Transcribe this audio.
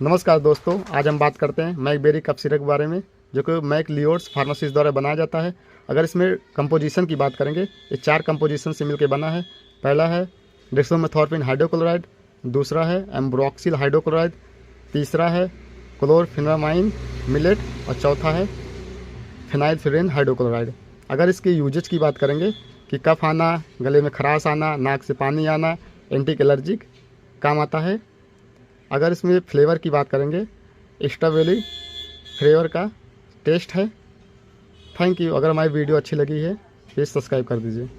नमस्कार दोस्तों, आज हम बात करते हैं मैकबेरी कफ सिरप के बारे में, जो कि मैक लियोट्स फार्मासिस्ट द्वारा बनाया जाता है। अगर इसमें कंपोजिशन की बात करेंगे, ये 4 कंपोजिशन से मिलकर बना है। पहला है डेक्सोमेथोर्पिन हाइड्रोक्लोराइड, दूसरा है एम्ब्रोक्सिल हाइड्रोक्लोराइड, तीसरा है क्लोरफेनामाइन मिलेट और चौथा है फिनाइलफ्यूरिन हाइड्रोक्लोराइड। अगर इसके यूजेज की बात करेंगे कि कफ आना, गले में खराश आना, नाक से पानी आना, एंटी एलर्जिक काम आता है। अगर इसमें फ्लेवर की बात करेंगे, स्ट्रॉबेरी फ्लेवर का टेस्ट है। Thank you. अगर हमारी वीडियो अच्छी लगी है प्लीज़ सब्सक्राइब कर दीजिए।